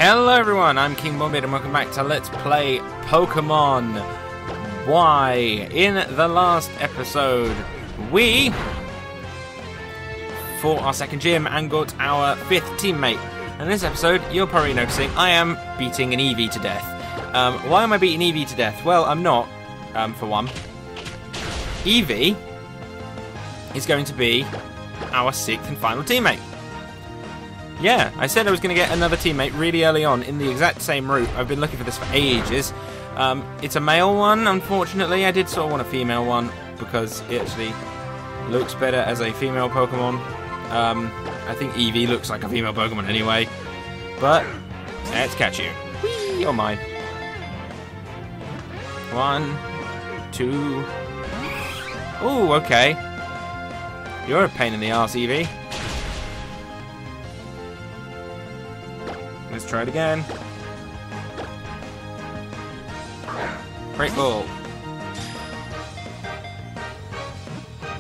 Hello everyone, I'm KingBomBeard and welcome back to Let's Play Pokemon Y. In the last episode, we fought our second gym and got our fifth teammate. And in this episode, you're probably noticing, I am beating an Eevee to death. Why am I beating Eevee to death? Well, I'm not, for one. Eevee is going to be our sixth and final teammate. Yeah, I said I was going to get another teammate really early on in the exact same route. I've been looking for this for ages. It's a male one, unfortunately. I did sort of want a female one because it actually looks better as a female Pokemon. I think Eevee looks like a female Pokemon anyway. But let's catch you. Whee! You're mine. 1, 2. Ooh, okay. You're a pain in the arse, Eevee. Let's try it again. Great ball.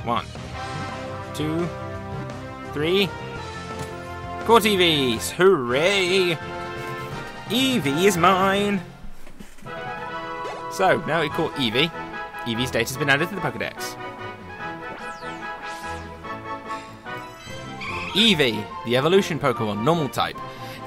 1, 2, 3. Caught Eevees! Hooray! Eevee is mine! So, now we caught Eevee. Eevee's data has been added to the Pokédex. Eevee, the evolution Pokemon, normal type.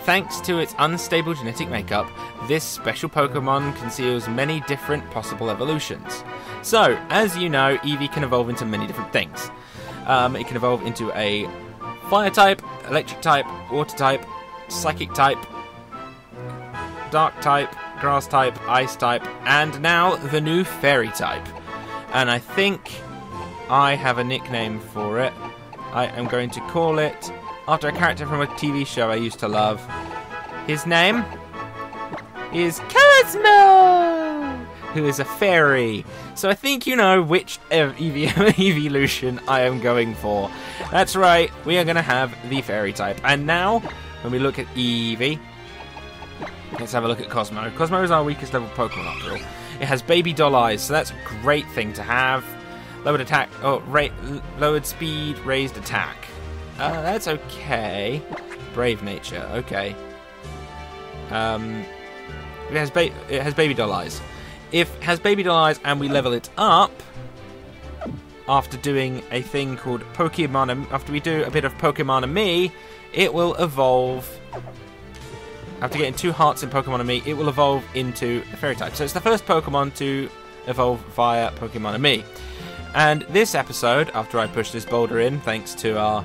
Thanks to its unstable genetic makeup, this special Pokemon conceals many different possible evolutions. So, as you know, Eevee can evolve into many different things. It can evolve into a fire type, electric type, water type, psychic type, dark type, grass type, ice type, and now the new fairy type. And I think I have a nickname for it. I am going to call it after a character from a TV show I used to love. His name is Cosmo, who is a fairy. So I think you know which evolution I am going for. That's right, we are going to have the fairy type. And now, when we look at Eevee, let's have a look at Cosmo. Cosmo is our weakest level Pokemon after all. It has baby doll eyes, so that's a great thing to have. Lowered attack, lowered speed, raised attack. That's okay. Brave nature, okay. It has baby doll eyes. If it has baby doll eyes and we level it up after doing a thing called Pokémonamie, after we do a bit of Pokémonamie, it will evolve. After getting 2 hearts in Pokémonamie, it will evolve into a fairy type. So it's the first Pokemon to evolve via Pokémonamie. And this episode, after I push this boulder in, thanks to our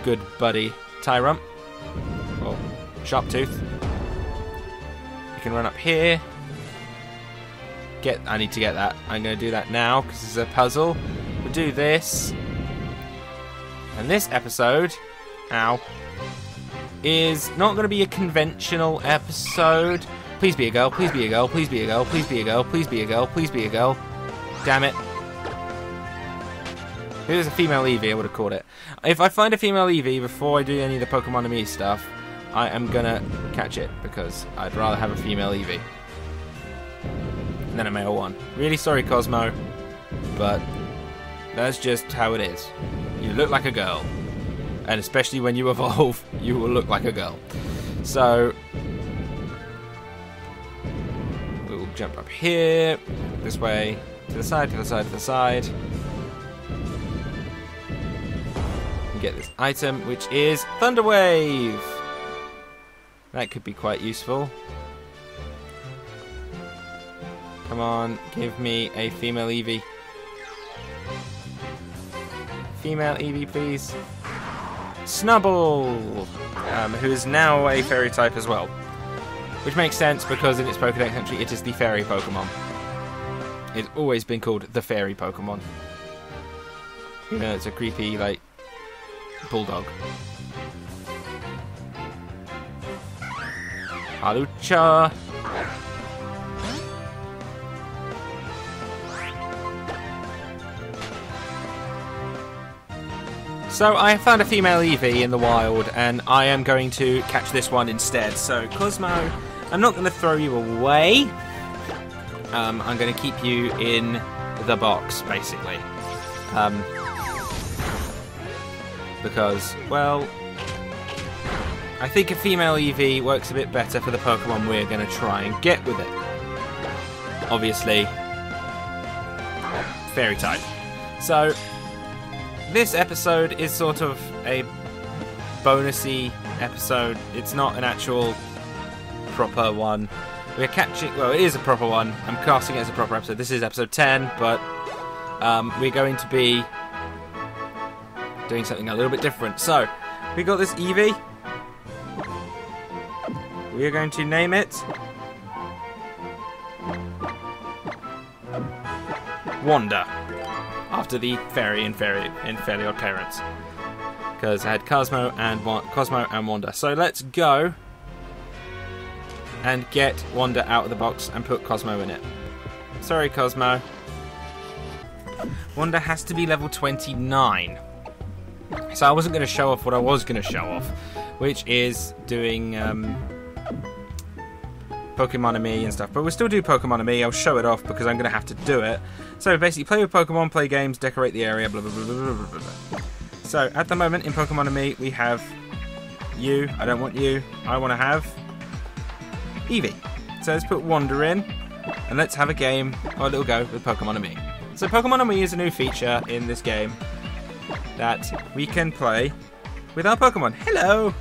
good buddy Tyrump, or Sharptooth, you can run up here. I need to get that. I'm going to do that now because it's a puzzle. We'll do this. And this episode, is not going to be a conventional episode. Please be a girl, please be a girl, please be a girl, please be a girl, please be a girl, please be a girl. Damn it. If it was a female Eevee, I would have caught it. If I find a female Eevee before I do any of the Pokémonamie stuff, I am gonna catch it, because I'd rather have a female Eevee than a male one. Really sorry, Cosmo, but that's just how it is. You look like a girl, and especially when you evolve, you will look like a girl. So, we'll jump up here, this way, to the side, to the side, to the side. Get this item, which is Thunder Wave. That could be quite useful. Come on, give me a female Eevee. Female Eevee, please. Snubble, who is now a fairy type as well, which makes sense because in its Pokédex entry it is the fairy Pokemon. It's always been called the fairy Pokemon, even though it's a creepy, like, bulldog. Halucha. So I found a female Eevee in the wild, and I am going to catch this one instead. So Cosmo, I'm not going to throw you away. I'm going to keep you in the box, basically. Because, well, I think a female Eevee works a bit better for the Pokemon we're going to try and get with it. Obviously, Fairy type. So, this episode is sort of a bonusy episode. It's not an actual proper one. We're catching... Well, it is a proper one. I'm casting it as a proper episode. This is episode 10, but we're going to be doing something a little bit different. So, we got this Eevee. We are going to name it Wanda, after the fairy in Fairly Odd Parents, because I had Cosmo and Wanda. So let's go and get Wanda out of the box and put Cosmo in it. Sorry, Cosmo. Wanda has to be level 29. So I wasn't going to show off what I was going to show off, which is doing Pokémonamie and stuff. But we'll still do Pokémonamie. I'll show it off because I'm going to have to do it. So basically, play with Pokemon, play games, decorate the area, blah, blah, blah, blah, blah, blah, blah. So at the moment in Pokémonamie, we have you. I don't want you. I want to have Eevee. So let's put Wanda in, and let's have a game, or a little go, with Pokémonamie. So Pokémonamie is a new feature in this game that we can play with our Pokemon. Hello!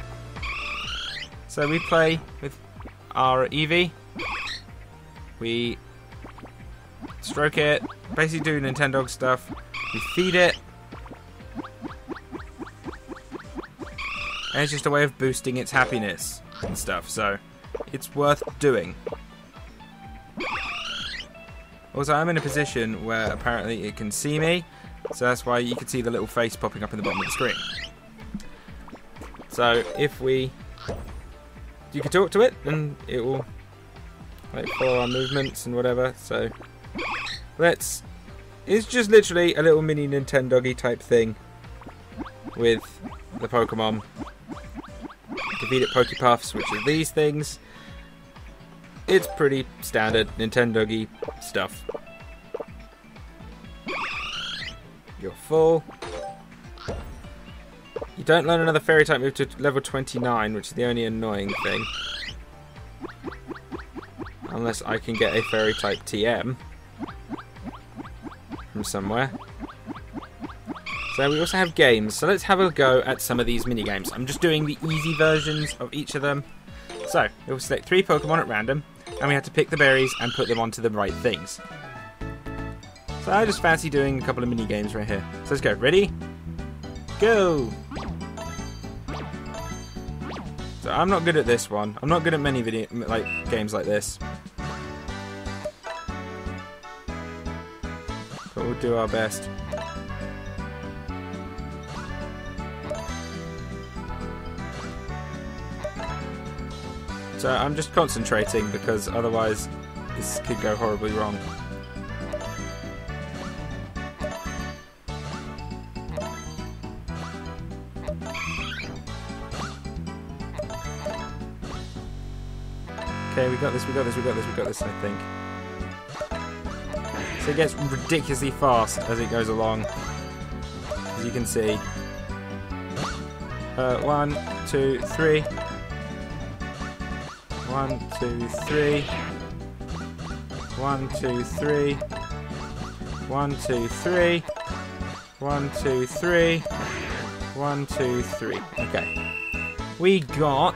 So we play with our Eevee. We stroke it, basically do Nintendogs stuff. We feed it. And it's just a way of boosting its happiness and stuff, so it's worth doing. Also, I'm in a position where apparently it can see me, so that's why you can see the little face popping up in the bottom of the screen. So if you can talk to it, and it will like follow our movements and whatever. So it's just literally a little mini Nintendoggy type thing with the Pokemon. Defeat it Pokepuffs, which are these things. It's pretty standard Nintendoggy stuff. You're full. You don't learn another fairy type move to level 29, which is the only annoying thing. Unless I can get a fairy type TM from somewhere. So we also have games. So let's have a go at some of these mini games. I'm just doing the easy versions of each of them. So we'll select 3 Pokemon at random, and we have to pick the berries and put them onto the right things. So I just fancy doing a couple of mini games right here. So let's go. Ready? Go! So I'm not good at this one. I'm not good at many games like this. But we'll do our best. So I'm just concentrating because otherwise this could go horribly wrong. Okay, we got this, I think. So it gets ridiculously fast as it goes along, as you can see. 1, 2, 3. 1, 2, 3. 1, 2, 3. 1, 2, 3. 1, 2, 3. 1, 2, 3. Okay. We got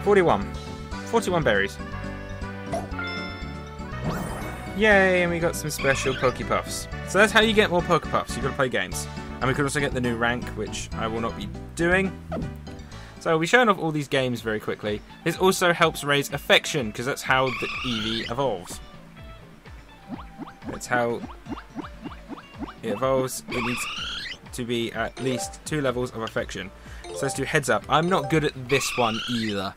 41 berries. Yay, and we got some special Pokepuffs. So that's how you get more Pokepuffs. You've got to play games. And we could also get the new rank, which I will not be doing. So we've shown off all these games very quickly. This also helps raise affection, because that's how the Eevee evolves. That's how it evolves. It needs to be at least 2 levels of affection. So let's do heads up. I'm not good at this one either.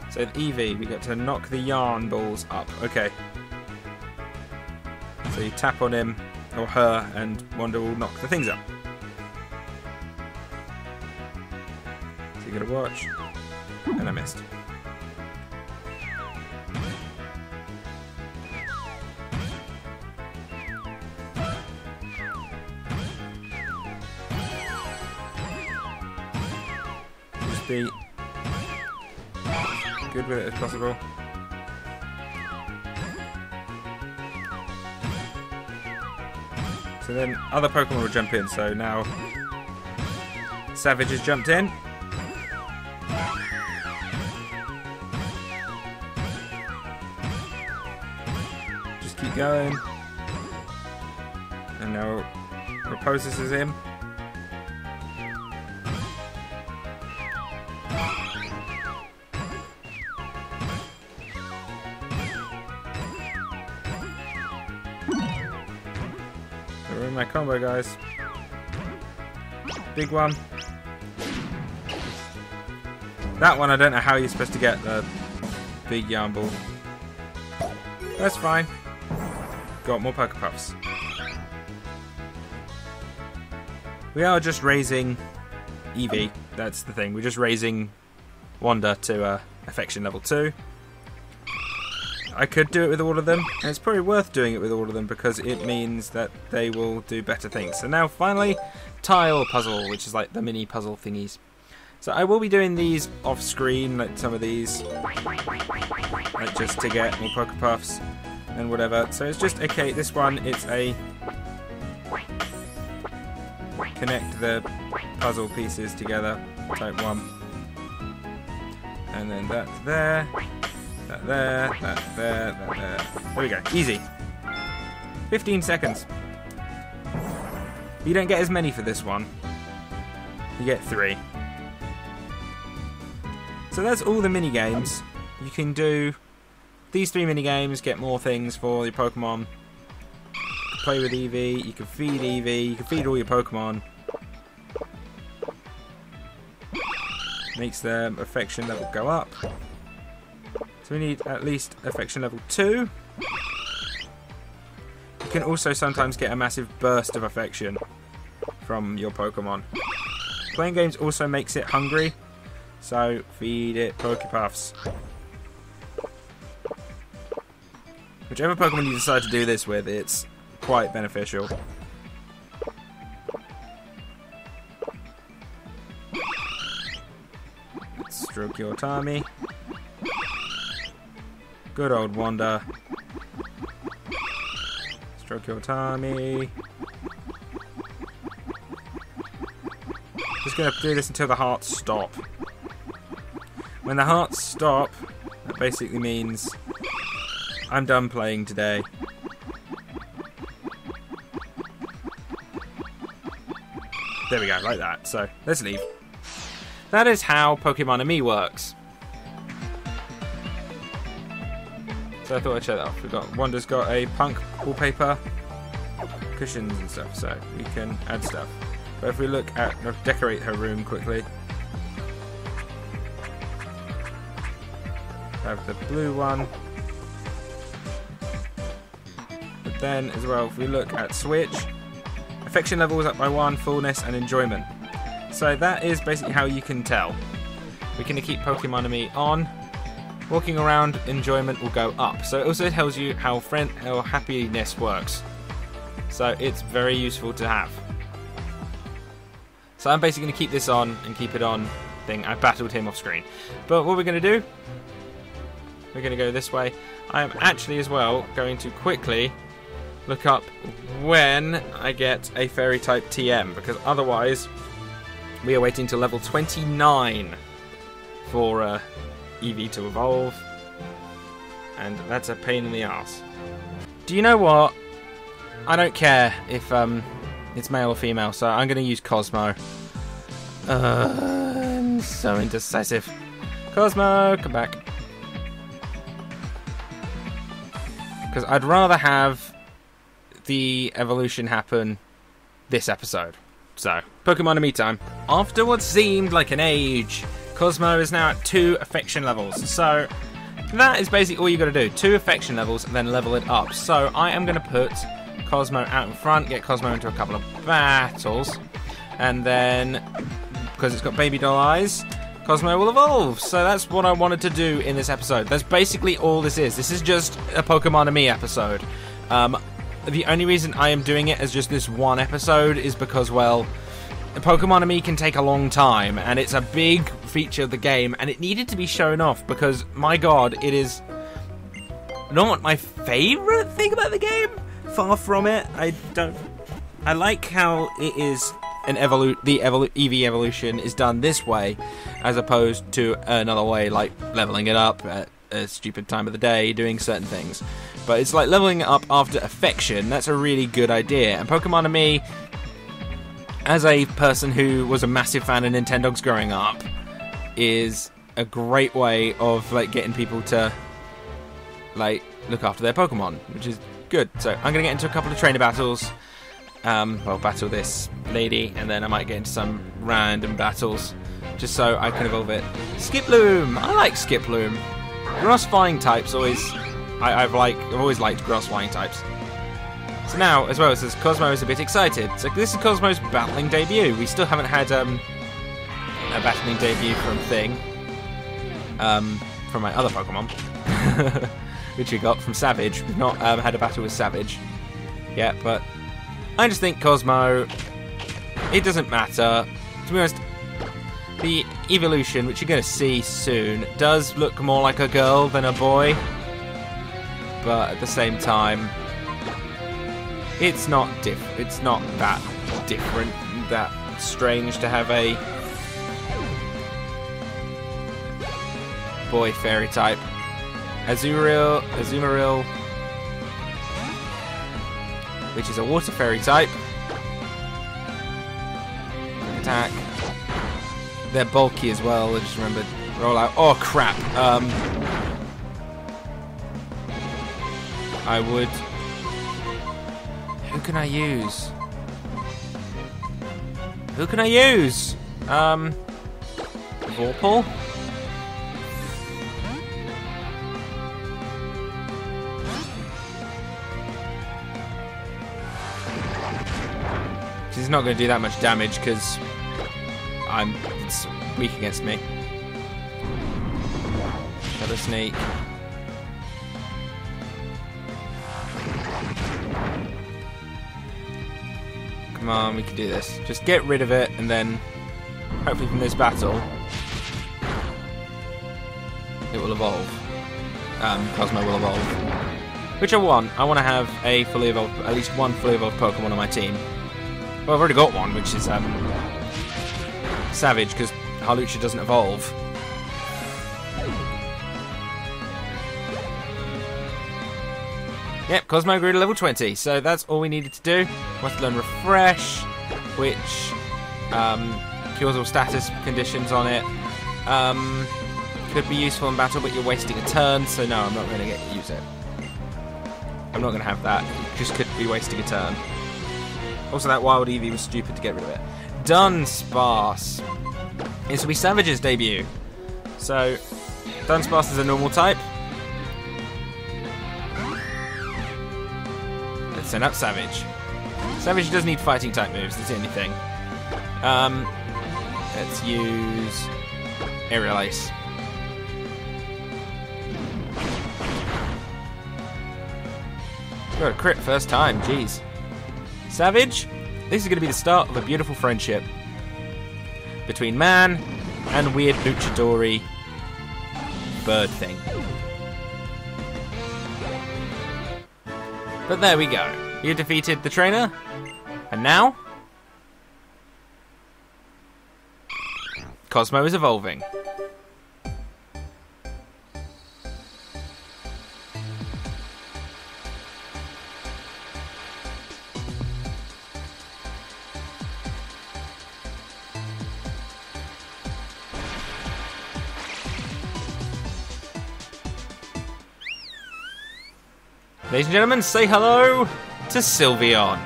So with Eevee, we get to knock the yarn balls up. Okay. So you tap on him or her, and Wanda will knock the things up. So you gotta watch. And I missed. be good with it as possible. So then other Pokemon will jump in. So now Savage has jumped in. Just keep going. And now Raposis is in. Ruin my combo, guys. Big one. That one, I don't know how you're supposed to get the big yarn ball. That's fine. Got more Pokepuffs. We are just raising Eevee. That's the thing. We're just raising Wanda to affection level 2. I could do it with all of them, and it's probably worth doing it with all of them because it means that they will do better things. So now finally, tile puzzle, which is like the mini puzzle thingies. So I will be doing these off screen, like some of these, like just to get more Pokepuffs and whatever. So it's just, okay, this one, it's a connect the puzzle pieces together type one. And then that's there. That there, that there, that there. There we go. Easy. 15 seconds. You don't get as many for this one. You get 3. So that's all the mini games. You can do these 3 mini games, get more things for your Pokemon. You can play with Eevee, you can feed Eevee, you can feed all your Pokemon. Makes their affection level go up. So we need at least affection level 2. You can also sometimes get a massive burst of affection from your Pokemon. Playing games also makes it hungry, so feed it Pokepuffs. Whichever Pokemon you decide to do this with, it's quite beneficial. Let's stroke your tummy. Good old Wanda. Stroke your tummy. Just going to do this until the hearts stop. When the hearts stop, that basically means I'm done playing today. There we go, like that. So, let's leave. That is how Pokémonamie works. So I thought I'd show that off. Wanda's got a punk wallpaper, cushions and stuff, so we can add stuff. But if we look at, decorate her room quickly. Have the blue one. But then as well, if we look at Switch, affection level is up by 1, fullness and enjoyment. So that is basically how you can tell. We're going to keep Pokémonamie on. Walking around, enjoyment will go up. So it also tells you how happiness works. So it's very useful to have. So I'm basically going to keep this on and keep it on thing. I battled him off screen. But what we're going to do, we're going to go this way. I am actually as well going to quickly look up when I get a fairy type TM, because otherwise we are waiting till level 29 for Eevee to evolve, and that's a pain in the ass. Do you know what? I don't care if it's male or female, so I'm going to use Cosmo. I'm so indecisive. Cosmo, come back. Because I'd rather have the evolution happen this episode. So, Pokémonamie time. After what seemed like an age, Cosmo is now at 2 affection levels. So, that is basically all you got to do. 2 affection levels and then level it up. So, I am going to put Cosmo out in front, get Cosmo into a couple of battles, and then, because it's got baby doll eyes, Cosmo will evolve. So that's what I wanted to do in this episode. That's basically all this is. This is just a Pokémonamie episode. The only reason I am doing it as just this one episode is because, well, Pokémonamie can take a long time, and it's a big feature of the game, and it needed to be shown off because, my god, it is not my favourite thing about the game. Far from it. I like how it is the EV evolution is done this way, as opposed to another way, like leveling it up at a stupid time of the day, doing certain things. But it's like leveling it up after affection. That's a really good idea. And Pokémonamie, as a person who was a massive fan of Nintendogs growing up, is a great way of like getting people to like look after their Pokemon, which is good. So I'm gonna get into a couple of trainer battles. Well, battle this lady, and then I might get into some random battles, just so I can evolve it. Skiploom! I like Skiploom. Grass flying types always. I've always liked grass flying types. So now, as well, it says Cosmo is a bit excited. So this is Cosmo's battling debut. We still haven't had a battling debut from Thing, from my other Pokemon, which we got from Savage. We've not had a battle with Savage yet, but I just think Cosmo, it doesn't matter. To be honest, the evolution, which you're going to see soon, does look more like a girl than a boy. But at the same time, it's not that different, that strange to have a boy fairy type. Azumarill, which is a water fairy type. Attack. They're bulky as well, I just remembered. Roll out. Oh crap. I would... Who can I use? Vorpal? He's not going to do that much damage because it's weak against me. Shadow Sneak. Come on, we can do this. Just get rid of it, and then hopefully from this battle it will evolve. Cosmo will evolve. Which I want. I want to have a fully evolved, at least one fully evolved Pokemon on my team. Well, I've already got one, which is Savage, because Hawlucha doesn't evolve. Yep, Cosmo grew to level 20, so that's all we needed to do. We have to learn Refresh, which cures all status conditions on it. Could be useful in battle, but you're wasting a turn, so no, I'm not going to use it. I'm not going to have that. It just could be wasting a turn. Also, that Wild Eevee was stupid to get rid of it. Dunsparce. This will be Savage's debut. So, Dunsparce is a normal type. Let's send up Savage. Savage does need fighting type moves, that's the only thing. Let's use Aerial Ace. Got a crit first time, jeez. Savage, this is going to be the start of a beautiful friendship between man and weird luchador bird thing. But there we go. You defeated the trainer, and now Cosmo is evolving. Ladies and gentlemen, say hello to Sylveon.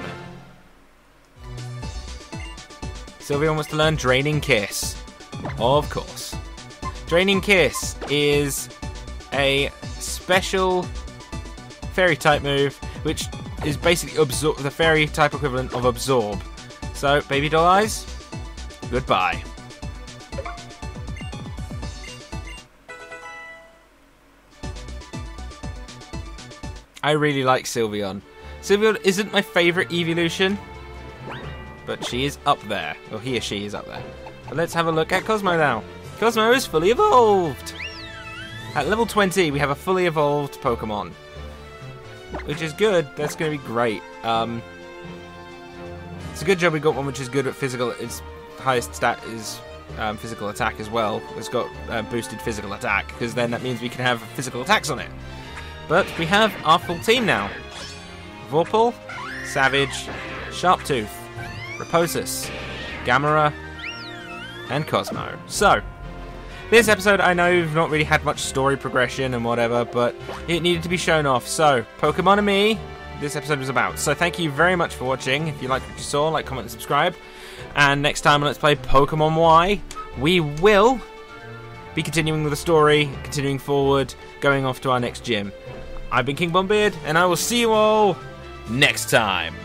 Sylveon wants to learn Draining Kiss. Of course. Draining Kiss is a special fairy type move, which is basically the fairy type equivalent of Absorb. So, baby doll eyes, goodbye. I really like Sylveon. Sylveon isn't my favourite evolution, but she is up there. Or he or she is up there. But let's have a look at Cosmo now. Cosmo is fully evolved! At level 20, we have a fully evolved Pokemon. Which is good. That's going to be great. It's a good job we got one which is good at physical. Its highest stat is physical attack as well. It's got boosted physical attack, because then that means we can have physical attacks on it. But we have our full team now. Vorpal, Savage, Sharptooth, Raposus, Gamera, and Cosmo. So, this episode, I know we've not really had much story progression and whatever, but it needed to be shown off. So, Pokémonamie, this episode was about. So thank you very much for watching. If you liked what you saw, like, comment, and subscribe. And next time on Let's Play Pokemon Y, we will be continuing with the story, continuing forward, going off to our next gym. I've been KingBomBeard, and I will see you all next time.